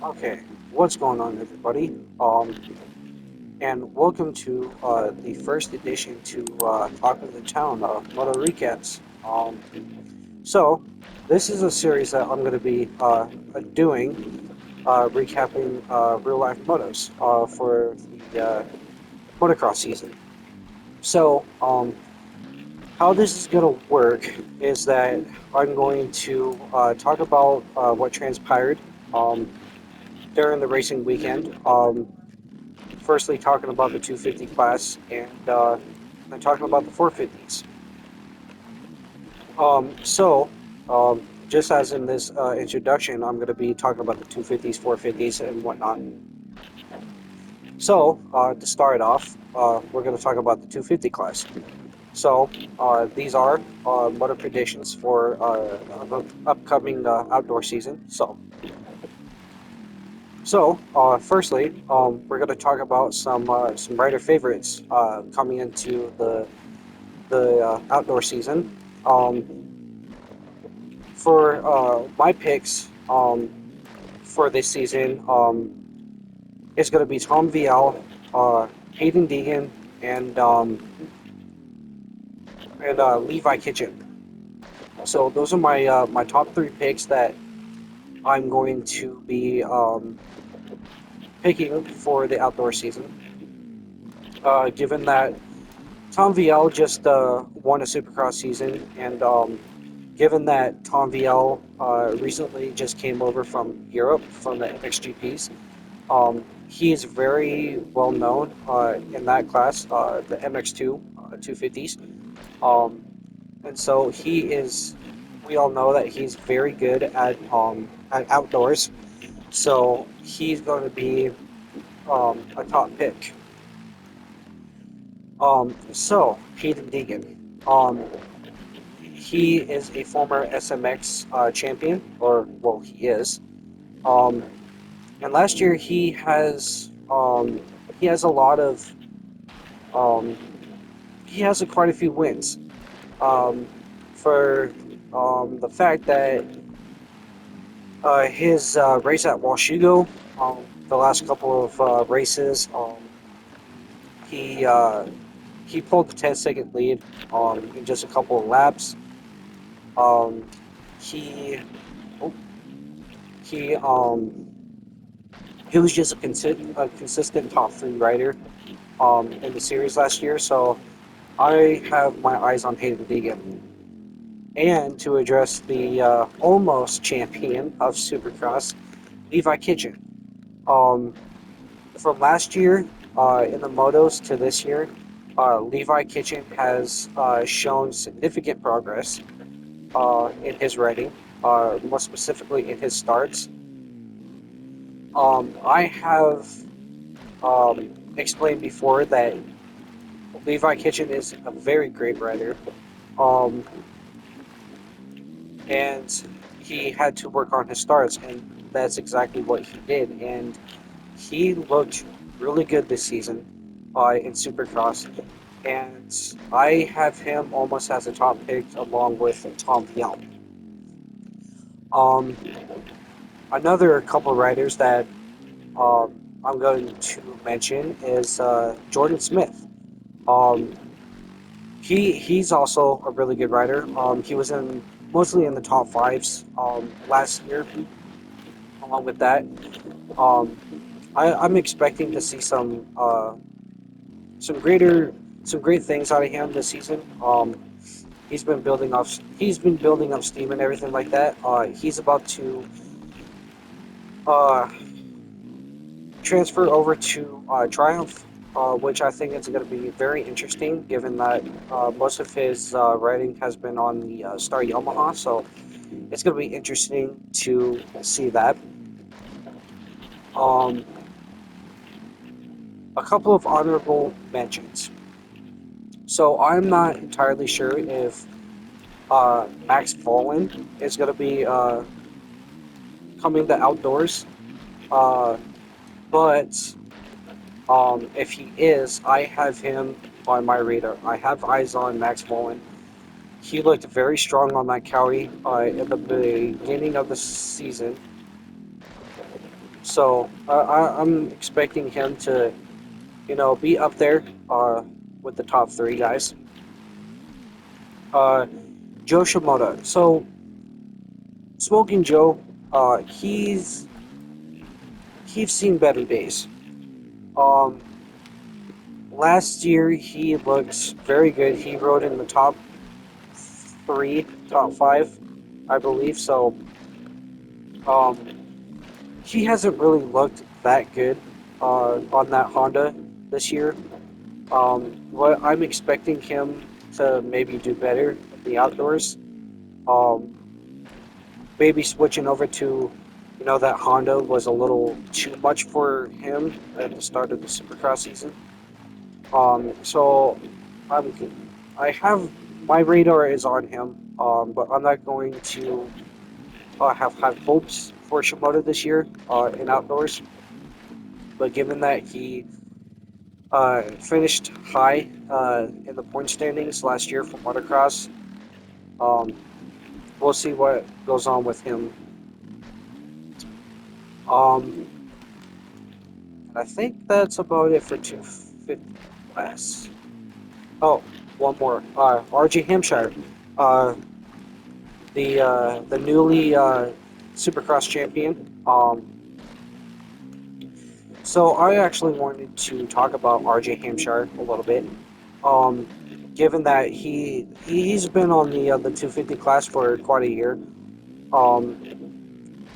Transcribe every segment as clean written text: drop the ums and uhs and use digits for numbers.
Okay, what's going on, everybody? And welcome to the first edition to Talk of the Town, Moto Recaps. So, this is a series that I'm going to be doing, recapping real life motos for the motocross season. So, how this is going to work is that I'm going to talk about what transpired during the racing weekend. Firstly, talking about the 250 class and then talking about the 450s. Just as in this introduction, I'm going to be talking about the 250s, 450s, and whatnot. To start off, we're going to talk about the 250 class. These are motor predictions for the upcoming outdoor season. Firstly, we're going to talk about some rider favorites coming into the outdoor season. For my picks for this season, it's going to be Tom Vial, Hayden Deegan, and Levi Kitchen. So those are my top three picks that I'm going to be picking for the outdoor season. Given that Tom Vial just won a Supercross season, and given that Tom Vial recently just came over from Europe from the MXGPs, he is very well known in that class, the MX2 250s. Um, and so he is. We all know that he's very good at outdoors. So he's going to be a top pick. Hayden Deegan. He is a former SMX champion, or well, he is. Um, and last year he has a lot of um, he has quite a few wins. Um, for the fact that his race at Washugo, the last couple of races, he uh, he pulled the 10-second lead in just a couple of laps. Um, he oh, he he was just a consistent top three rider in the series last year. So I have my eyes on Hayden Deegan. And to address the almost champion of Supercross, Levi Kitchen. Um, from last year in the motos to this year, Levi Kitchen has shown significant progress in his riding, more specifically in his starts. I have explained before that Levi Kitchen is a very great rider, um, and he had to work on his starts, and that's exactly what he did. And he looked really good this season in Supercross, and I have him almost as a top pick along with Tom Young. Um, Another couple riders that I'm going to mention is Jordan Smith. Um, he's also a really good rider. He was in mostly in the top fives last year. Along with that, um, I'm expecting to see some greater some great things out of him this season. He's been building up steam and everything like that. He's about to uh, transfer over to Triumph, which I think is going to be very interesting, given that most of his riding has been on the Star Yamaha. So it's going to be interesting to see that. Um, a couple of honorable mentions. So I'm not entirely sure if Max Volan is going to be coming to outdoors, uh, but if he is, I have him on my radar. I have eyes on Max Volan. He looked very strong on that Cowie in the beginning of the season. So I'm expecting him to, be up there with the top three guys. Uh, Joe Shimoda. So Smoking Joe, he's seen better days. Um, Last year he looked very good. He rode in the top three, top five, I believe. So um, he hasn't really looked that good on that Honda this year. What I'm expecting him to maybe do better in the outdoors. Um, Maybe switching over to, that Honda was a little too much for him at the start of the Supercross season. So I'm, I have my radar is on him, but I'm not going to have high hopes for Shimoda this year in outdoors. But given that he finished high in the point standings last year for motocross, um, we'll see what goes on with him. Um, I think that's about it for 250 class. Oh, one more. RJ Hampshire, uh, the newly Supercross champion. So I actually wanted to talk about RJ Hampshire a little bit. Um, Given that he's been on the 250 class for quite a year. Um,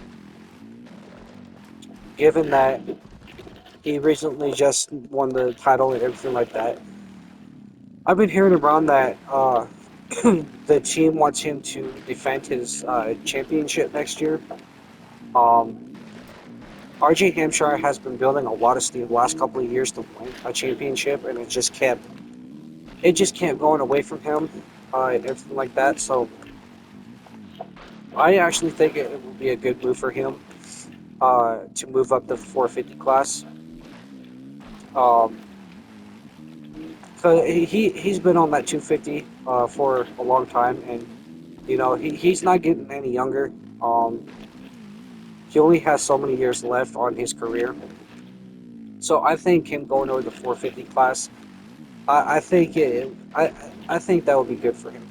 Given that he recently just won the title and everything like that, I've been hearing around that the team wants him to defend his championship next year. Um, RJ Hampshire has been building a lot of steam the last couple of years to win a championship, and it just kept going away from him and everything like that. So I actually think it would be a good move for him to move up the 450 class. Um, so he's been on that 250 for a long time, and he's not getting any younger. Um, he only has so many years left on his career. So I think him going over the 450 class, I think that would be good for him,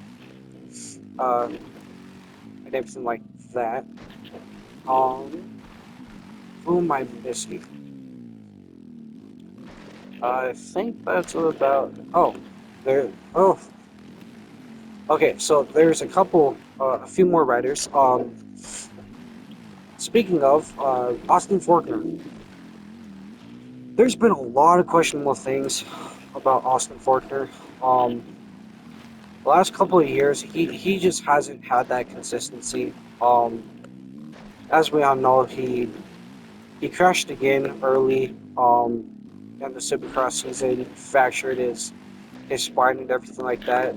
and everything like that. Um, who am I missing? I think that's about. Oh, there. Oh, okay. So there's a few more writers. Speaking of Austin Faulkner, there's been a lot of questionable things about Austin Faulkner. Um, the last couple of years, he just hasn't had that consistency. As we all know, he crashed again early in the Supercross season, fractured his spine and everything like that.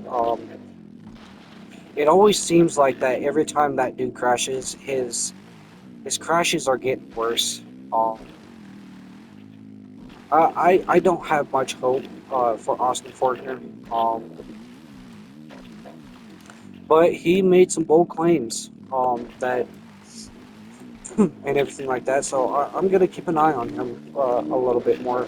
It always seems like that every time that dude crashes, his crashes are getting worse. Um, I don't have much hope for Austin Faulkner, but he made some bold claims that and everything like that. So I'm gonna keep an eye on him a little bit more.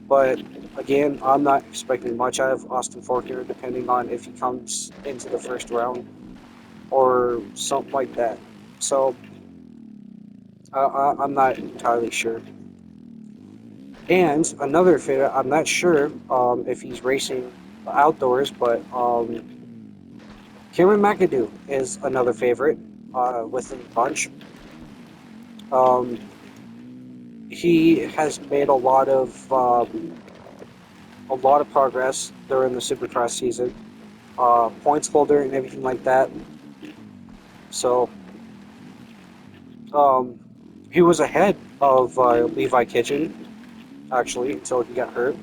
But again, I'm not expecting much out of Austin Faulkner, depending on if he comes into the first round or something like that. So I'm not entirely sure. And another favorite, I'm not sure if he's racing outdoors, but Cameron McAdoo is another favorite within the bunch. Um, he has made a lot of progress during the Supercross season, points holder and everything like that. So um, he was ahead of Levi Kitchen actually until he got hurt.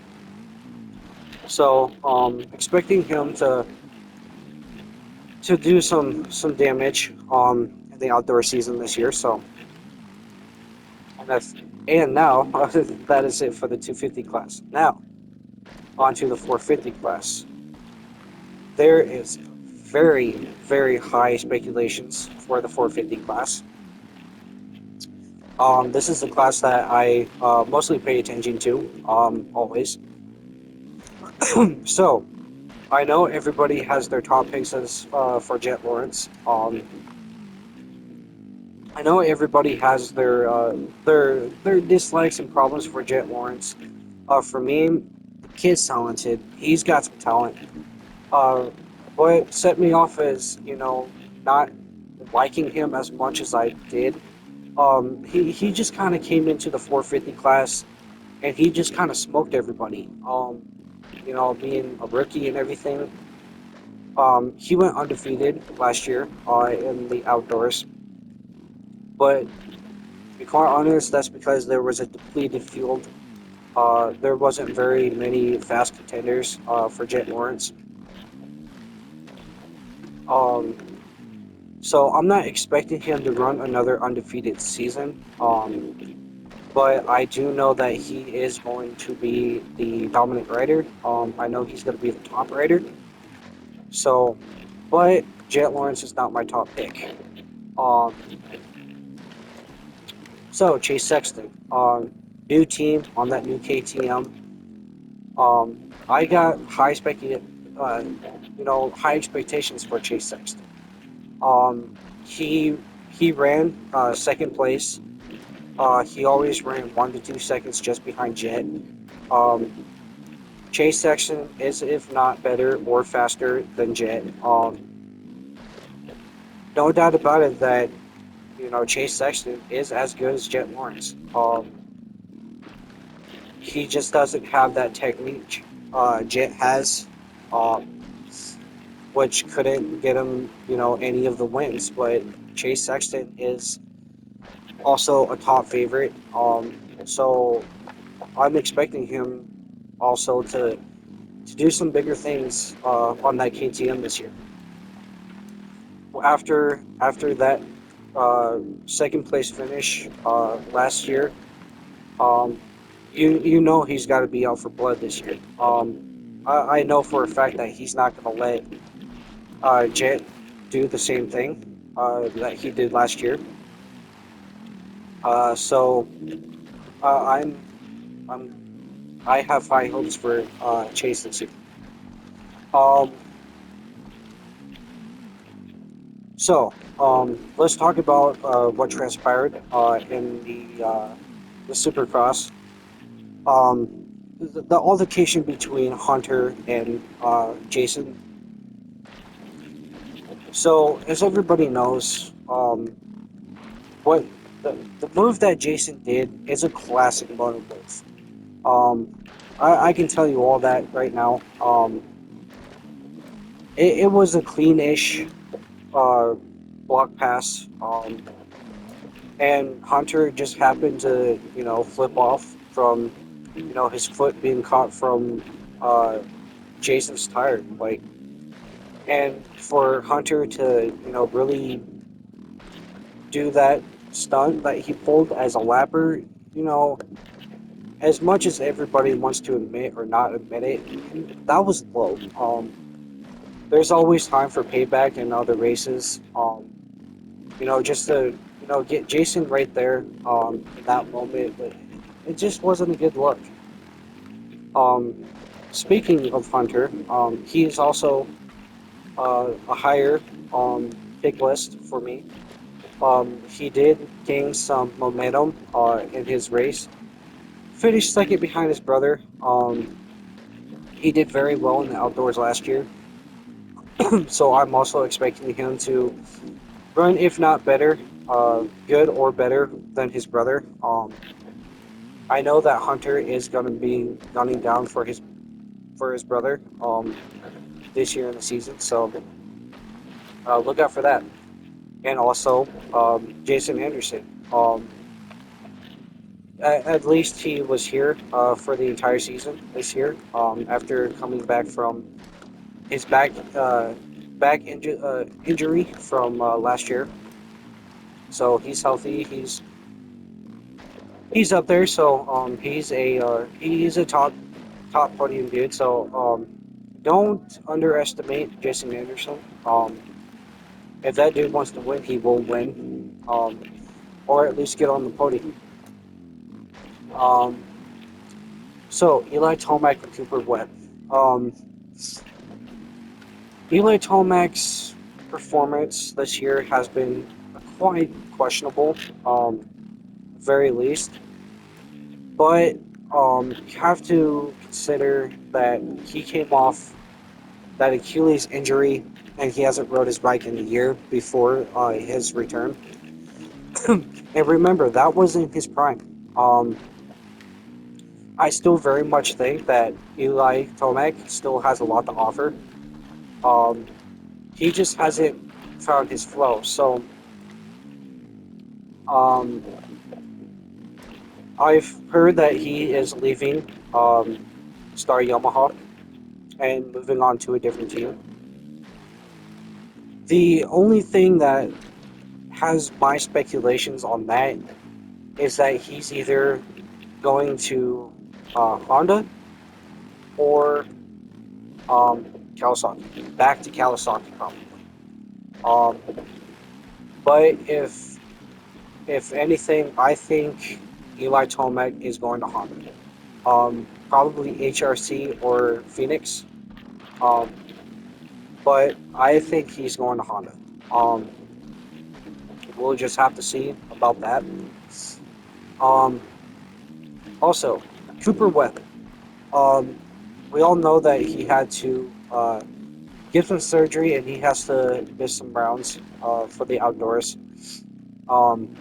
So expecting him to do some damage in the outdoor season this year. So and that's and now that is it for the 250 class. Now on to the 450 class. There is very high speculations for the 450 class. This is the class that I mostly pay attention to, always. So, I know everybody has their top picks as for Jet Lawrence. I know everybody has their dislikes and problems for Jet Lawrence. For me, the kid's talented. He's got some talent. Uh, what set me off is, not liking him as much as I did. He just kind of came into the 450 class and he just kind of smoked everybody. Being a rookie and everything. He went undefeated last year in the outdoors, but to be quite honest, that's because there was a depleted field. There wasn't very many fast contenders for Jet Lawrence. Um, so I'm not expecting him to run another undefeated season. But I do know that he is going to be the dominant rider. I know he's going to be the top rider. So, but Jet Lawrence is not my top pick. Um, so Chase Sexton, new team on that new KTM. I got uh, high expectations for Chase Sexton. Um, he he ran second place. He always ran 1 to 2 seconds just behind Jet. Um, Chase Sexton is, if not better or faster than Jet. No doubt about it that Chase Sexton is as good as Jet Lawrence. He just doesn't have that technique Jet has, um, which couldn't get him any of the wins. But Chase Sexton is also a top favorite. So I'm expecting him also to do some bigger things on that KTM this year. After that second place finish last year, um, you know he's got to be out for blood this year. I know for a fact that he's not going to let Jet do the same thing that he did last year. So uh, I'm I have high hopes for Chase this year. Um, let's talk about what transpired in the Supercross. The altercation between Hunter and Jason. So, as everybody knows, what the move that Jason did is a classic Moto move. I can tell you all that right now. It was a clean-ish uh, block pass, and Hunter just happened to, flip off from, his foot being caught from uh, Jason's tire. And for Hunter to, really do that stunt that he pulled as a lapper, you know, as much as everybody wants to admit or not admit it, that was low. There's always time for payback in other races. Just to get Jason right there in that moment, but it just wasn't a good look. Um, Speaking of Hunter, he is also a higher pick list for me. He did gain some momentum in his race. Finished second behind his brother. He did very well in the outdoors last year, so I'm also expecting him to run, if not better, good or better than his brother. I know that Hunter is going to be gunning down for his brother this year in the season, so look out for that. And also Jason Anderson. At least he was here for the entire season this year after coming back from his injury from last year. So he's healthy. He's up there. So he's a top podium dude. So don't underestimate Jason Anderson. If that dude wants to win, he will win. or at least get on the podium. Um, so Eli Tomac and Cooper Webb. Um, Eli Tomac's performance this year has been quite questionable, very least. But you have to consider that he came off that Achilles injury and he hasn't rode his bike in a year before his return. And remember, that wasn't his prime. Um, I still very much think that Eli Tomac still has a lot to offer. Um, he just hasn't found his flow. So um, I've heard that he is leaving Star Yamaha and moving on to a different team. The only thing that has my speculations on that is that he's either going to Honda or um, Kawasaki, back to Kawasaki probably. Um, but if anything, I think Eli Tomac is going to Honda. Probably HRC or Phoenix. Um, but I think he's going to Honda. Um, we'll just have to see about that. Um, also, Cooper Webb. Um, we all know that he had to get some surgery and he has to miss some rounds for the outdoors. Um,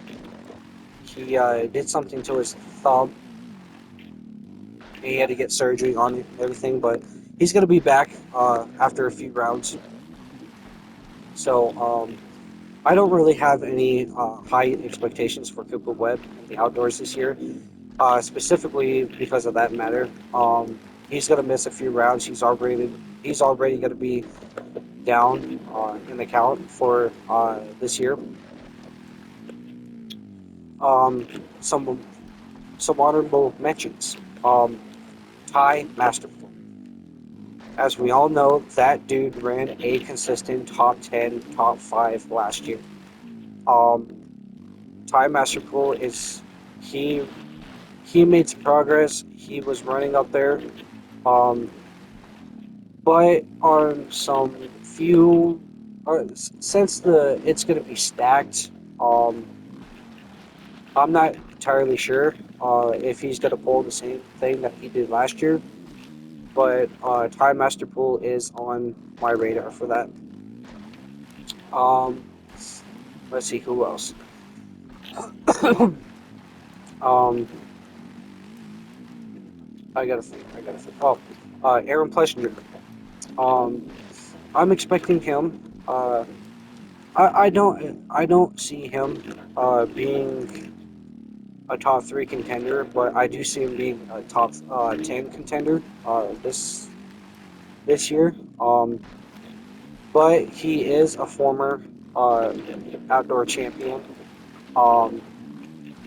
he did something to his thumb. He had to get surgery on it and everything, but he's going to be back after a few rounds. So I don't really have any high expectations for Cooper Webb in the outdoors this year, specifically because of that matter. He's going to miss a few rounds. He's already going to be down in the count for this year. Um, some some honorable mentions. Ty Masterful. As we all know, that dude ran a consistent top 10, top 5 last year. Um, Ty Masterful is he he made some progress. He was running up there, um, but on some few, since the it's going to be stacked. Um, I'm not entirely sure if he's going to pull the same thing that he did last year, but Ty Masterpool is on my radar for that. Um, let's see who else. um, I gotta think. I gotta think. Oh, Aaron Plessinger. Um, I'm expecting him. I don't see him being a top 3 contender, but I do see him being a top 10 contender this year. But he is a former uh, outdoor champion. Um,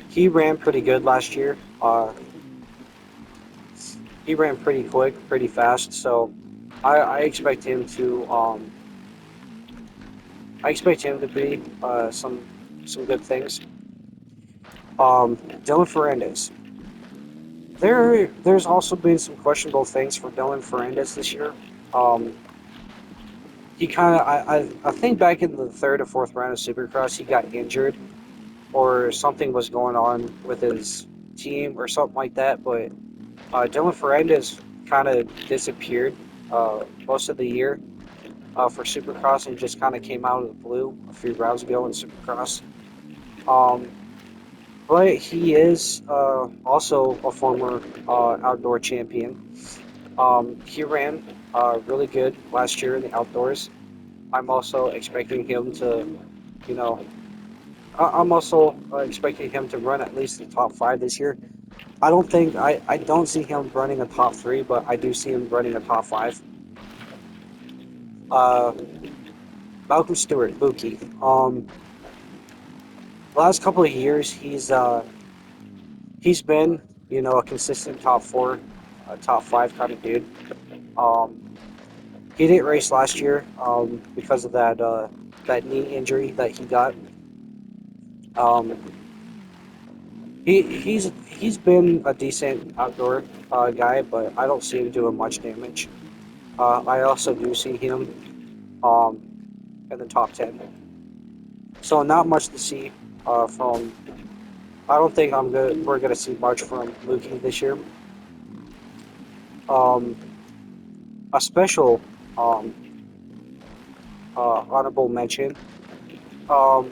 he ran pretty good last year. He ran pretty quick, pretty fast. So I expect him to be some good things. Dylan Ferrandis. There's also been some questionable things for Dylan Ferrandis this year. Um, he kind of I think back in the third or fourth round of Supercross he got injured or something was going on with his team or something like that. But Dylan Ferrandis kind of disappeared most of the year for Supercross and just kind of came out of the blue a few rounds ago in Supercross. Um, but he is also a former outdoor champion. He ran really good last year in the outdoors. I'm also expecting him to, you know, I'm also expecting him to run at least the top 5 this year. I don't see him running a top 3, but I do see him running a top 5. Uh, Malcolm Stewart, Buki. The last couple of years, he's been a consistent top 4, top 5 kind of dude. Um, he didn't race last year because of that knee injury that he got. Um, he's been a decent outdoor guy, but I don't see him doing much damage. I also do see him um, in the top 10. So not much to see from. I don't think I'm good. We're gonna see much from Luki this year. Um, a special um, honorable mention. Um,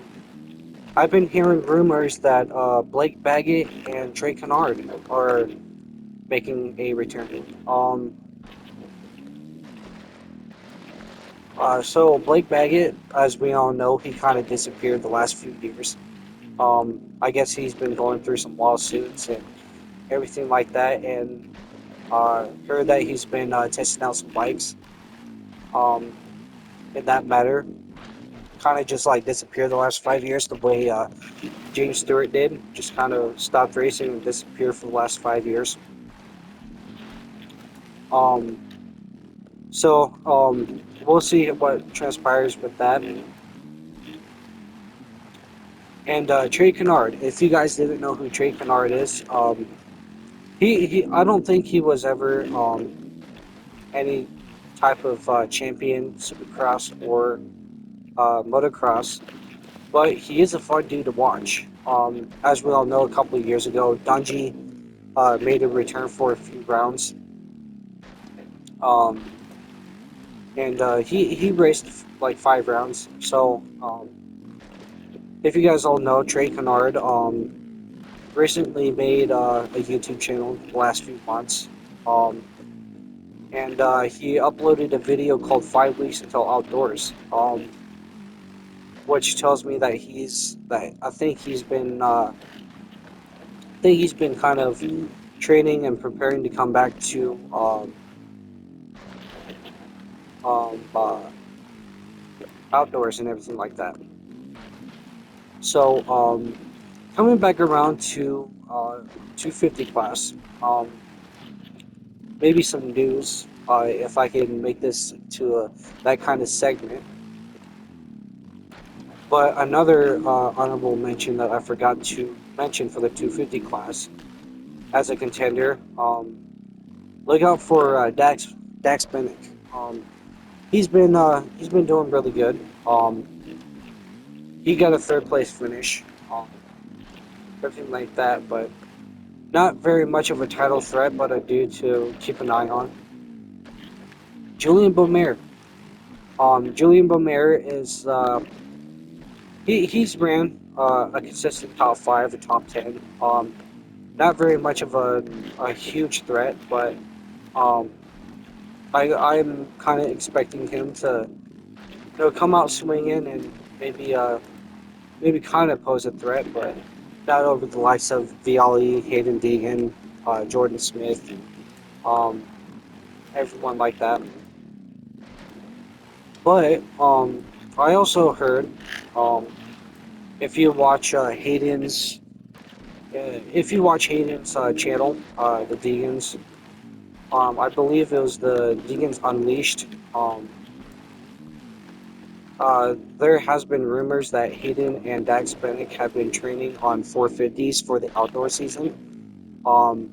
I've been hearing rumors that Blake Baggett and Trey Kennard are making a return. So Blake Baggett, as we all know, he kind of disappeared the last few years. I guess he's been going through some lawsuits and everything like that, and heard that he's been testing out some bikes. Um, in that matter, kind of just like disappeared the last 5 years, the way James Stewart did. Just kind of stopped racing and disappeared for the last 5 years. Um, so we'll see what transpires with that. And Trey Kennard, if you guys didn't know who Trey Kennard is, he I don't think he was ever any type of champion supercross or motocross, but he is a fun dude to watch. As we all know, a couple of years ago, Dungy made a return for a few rounds, um, and he raced like 5 rounds. So if you guys all know, Trey Kennard recently made a YouTube channel the last few months. Um, and he uploaded a video called 5 Weeks Until Outdoors, which tells me that I think he's been kind of training and preparing to come back to um, uh, outdoors and everything like that. So coming back around to 250 class, maybe some news if I can make this to that kind of segment. But another honorable mention that I forgot to mention for the 250 class as a contender, look out for Dax Bennick. He's been doing really good. He got a third place finish, everything like that, but not very much of a title threat, but a dude to keep an eye on. Julian Beaumer. Julian Beaumer is he's ran a consistent top 5, a top 10. Not very much of a huge threat, but um, I'm kind of expecting him to come out swinging and maybe kind of pose a threat, but not over the likes of Viali, Hayden Deegan, Jordan Smith, um, everyone like that. But I also heard um, if you watch Hayden's channel, the Deegans, I believe it was the Deegans Unleashed. There has been rumors that Hayden and Dax Bennick have been training on 450s for the outdoor season. Um,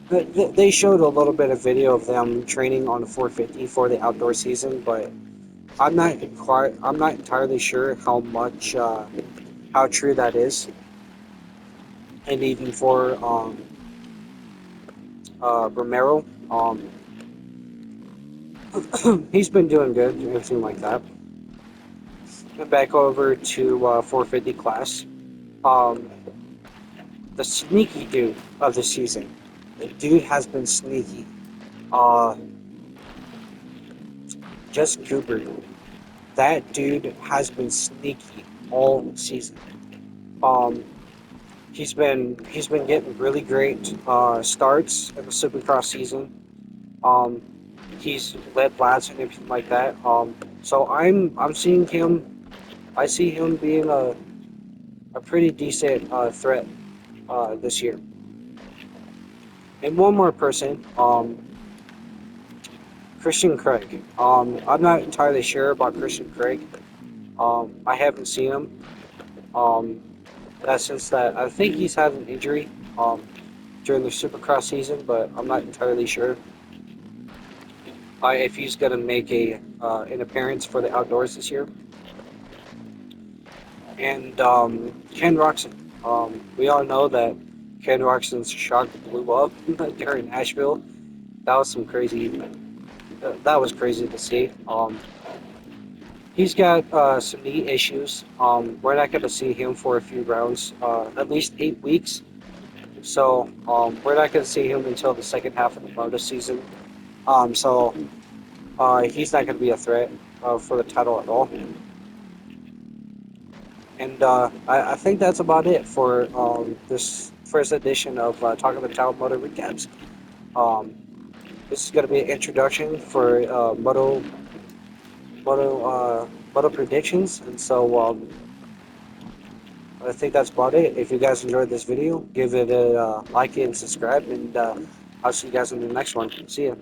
they showed a little bit of video of them training on a 450 for the outdoor season, but I'm not entirely sure how true that is. And even for Romero, he's been doing good, everything like that. And back over to 450 class. Um, the sneaky dude of the season. The dude has been sneaky. Uh, Just Cooper. That dude has been sneaky all season. Um, he's been getting really great starts in the Supercross season. Um, he's led laps and everything like that. So I'm seeing him. I see him being a pretty decent threat this year. And one more person, Christian Craig. I'm not entirely sure about Christian Craig. I haven't seen him. Um, That's just that I think he's had an injury during the Supercross season, but I'm not entirely sure if he's going to make a an appearance for the outdoors this year. And Ken Roxon, we all know that Ken Roxon's shark blew up during Nashville. That was some crazy. That was crazy to see. He's got some knee issues. We're not going to see him for a few rounds, at least 8 weeks. So we're not going to see him until the second half of the Moto season. So he's not going to be a threat for the title at all. And I think that's about it for this first edition of Talking about Town Moto Recaps. Um, this is going to be an introduction for Moto predictions, and so I think that's about it. If you guys enjoyed this video, give it a like and subscribe, and I'll see you guys in the next one. See ya.